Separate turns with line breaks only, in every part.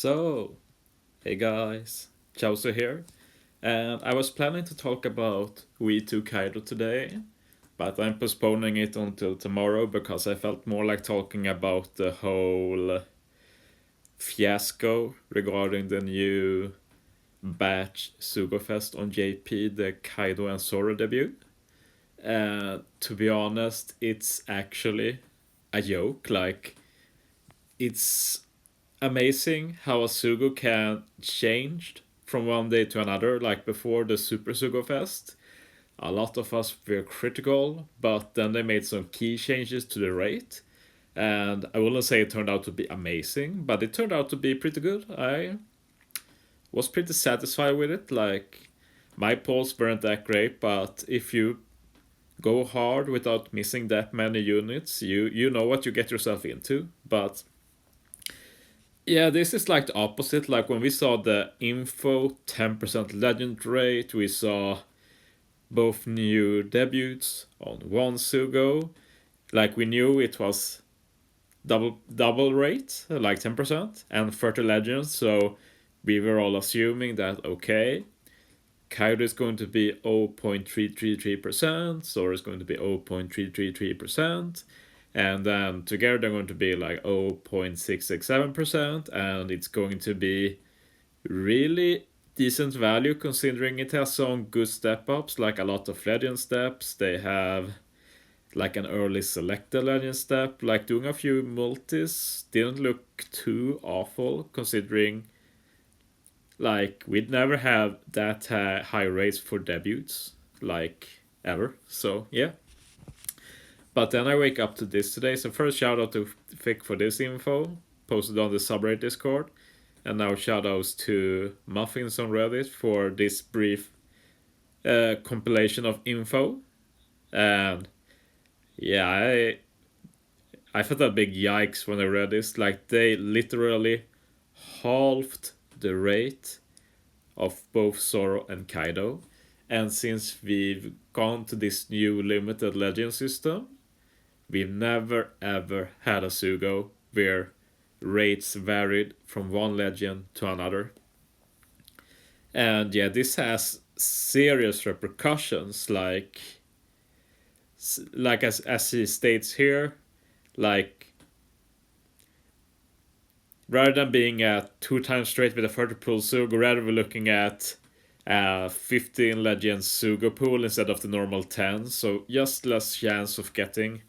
So, hey guys, Chelsea here, and I was planning to talk about We 2 Kaido today, but I'm postponing it until tomorrow because I felt more like talking about the whole fiasco regarding the new batch Sugo Fest on JP, the Kaido and Zoro debut. To be honest, it's actually a joke. Like, it's amazing how a Sugo can change from one day to another, like before the Super Sugo Fest. A lot of us were critical, but then they made some key changes to the rate. And I wouldn't say it turned out to be amazing, but it turned out to be pretty good. I was pretty satisfied with it. Like, my polls weren't that great, but if you go hard without missing that many units, you know what you get yourself into. But yeah, this is like the opposite. Like when we saw the info 10% legend rate, we saw both new debuts on one Sugo. Like we knew it was double rate, like 10%, and 30 legends. So we were all assuming that okay, Kaido is going to be 0.333%, Zoro is going to be 0.333%, and then together they're going to be like 0.667%, and it's going to be really decent value considering it has some good step ups, like a lot of legend steps. They have like an early selected legend step, like doing a few multis didn't look too awful considering like we'd never have that high rates for debuts like ever. So yeah. But then I wake up to this today. So first shout out to Fick for this info posted on the subreddit Discord, and now shout outs to Muffins on Reddit for this brief compilation of info. And yeah, I felt a big yikes when I read this. Like they literally halved the rate of both Zoro and Kaido. And since we've gone to this new limited legend system, we've never ever had a Sugo where rates varied from one legend to another. And yeah, this has serious repercussions like as he states here, like rather than being at 2 times straight with a 30 pool Sugo, rather we're looking at 15 legends Sugo pool instead of the normal 10, so just less chance of getting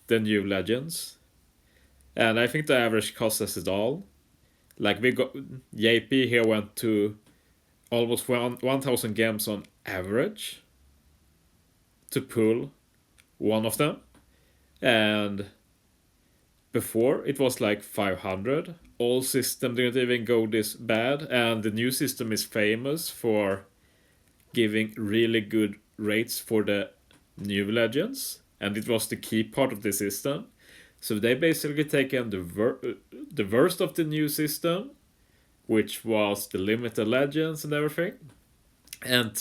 the new legends. And I think the average cost says it all. Like we got JP here went to almost 1000 gems on average to pull one of them. And before it was like 500. All system didn't even go this bad, and the new system is famous for giving really good rates for the new legends, and it was the key part of the system. So they basically taken the worst of the new system, which was the limited legends and everything, and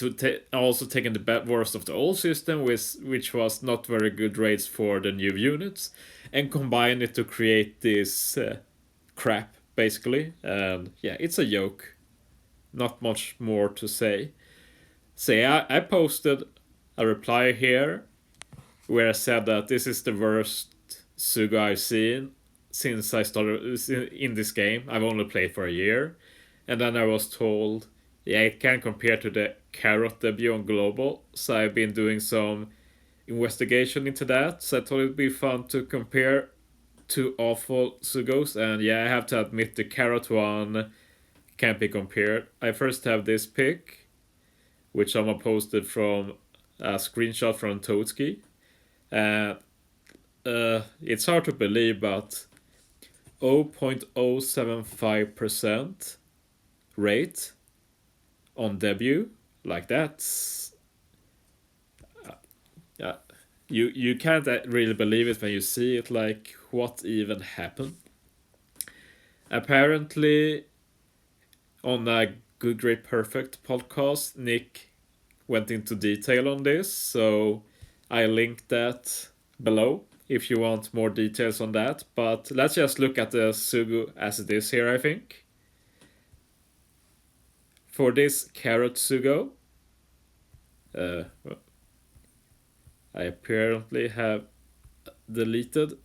also taking the worst of the old system, which was not very good rates for the new units, and combine it to create this crap basically. And yeah, it's a joke. Not much more to say. So yeah, I posted a reply here where I said that this is the worst Sugo I've seen since I started in this game. I've only played for a year, and then I was told, yeah, it can compare to the Carrot debut on Global. So I've been doing some investigation into that. So I thought it'd be fun to compare two awful Sugos, and yeah, I have to admit the Carrot one can't be compared. I first have this pic, which someone posted from a screenshot from Totski. Uh, it's hard to believe, but 0.075% rate on debut, like that's yeah, you can't really believe it when you see it. Like what even happened? Apparently, on a Good Great Perfect podcast, Nick went into detail on this, so I linked that below if you want more details on that. But let's just look at the Sugu as it is here, I think. for this carrot Sugo, uh, I apparently have deleted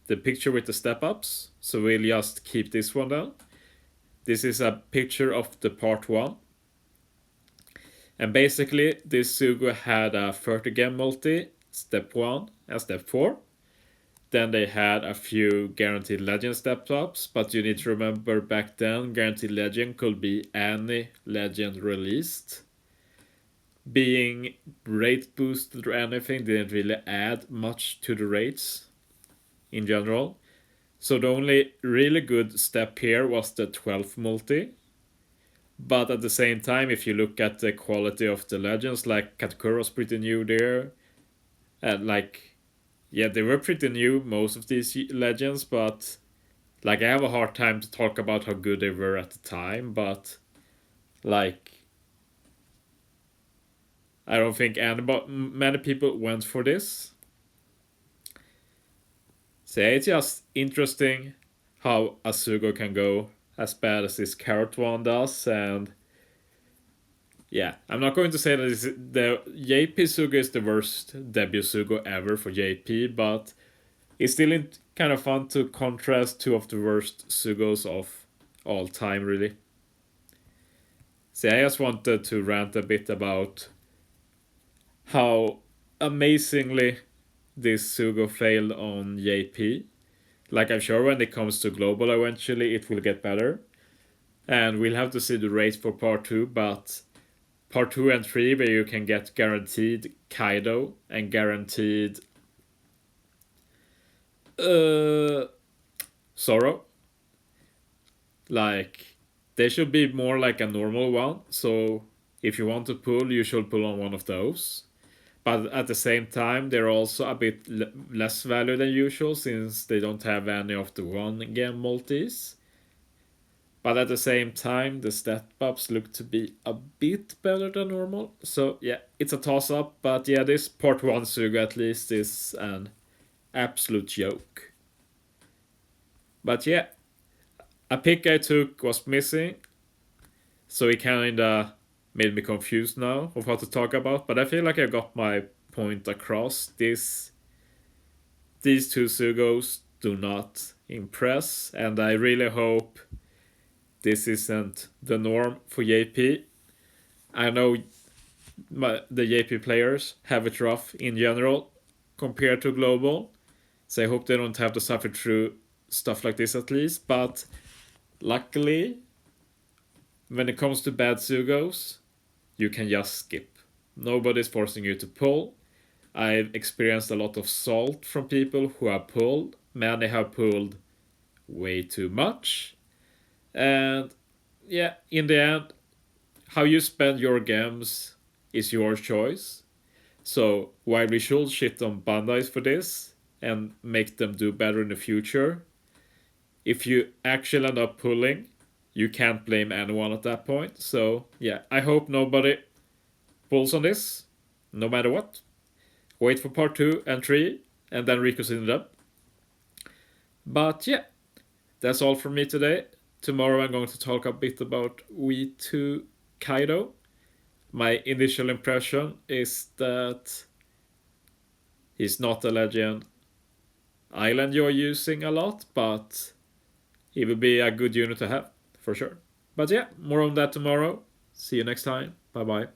the picture with the step ups, so we'll just keep this one down. This is a picture of the part 1. And basically, this Sugo had a 30 gem multi, step 1 and step 4. Then they had a few guaranteed legend step ups, but you need to remember back then, guaranteed legend could be any legend released. Being rate boosted or anything didn't really add much to the rates in general. So the only really good step here was the 12th multi. But at the same time, if you look at the quality of the legends, like Katakura's pretty new there. And like, yeah, they were pretty new, most of these legends, but like I have a hard time to talk about how good they were at the time, but like I don't think many people went for this. So it's just interesting how a Sugo can go as bad as this carrot one does, and yeah, I'm not going to say that the JP Sugo is the worst debut Sugo ever for JP, but it's still kind of fun to contrast two of the worst Sugos of all time, really. So I just wanted to rant a bit about how amazingly this Sugo failed on JP. Like, I'm sure when it comes to global eventually it will get better. And we'll have to see the race for part 2, but part 2 and 3 where you can get guaranteed Kaido and guaranteed Zoro. Like, they should be more like a normal one. So if you want to pull, you should pull on one of those. But at the same time, they're also a bit less value than usual since they don't have any of the 1-gem multis. But at the same time, the step ups look to be a bit better than normal. So yeah, it's a toss up. But yeah, this part 1 Sugo at least is an absolute joke. But yeah, a pick I took was missing. So it kinda made me confused now of what to talk about. But I feel like I got my point across. These two Sugos do not impress. And I really hope this isn't the norm for JP. I know the JP players have it rough in general compared to global. So I hope they don't have to suffer through stuff like this at least. But luckily, when it comes to bad Sugos, you can just skip. Nobody's forcing you to pull. I've experienced a lot of salt from people who have pulled. Many have pulled way too much. And yeah, in the end, how you spend your gems is your choice. So while we should shit on Bandais for this and make them do better in the future, if you actually end up pulling, you can't blame anyone at that point. So yeah, I hope nobody pulls on this, no matter what. Wait for part 2 and 3 and then reconsider them. But yeah, that's all from me today. Tomorrow I'm going to talk a bit about V2 Kaido. My initial impression is that he's not a legend I'll enjoy using a lot, but he will be a good unit to have, for sure. But yeah, more on that tomorrow. See you next time. Bye bye.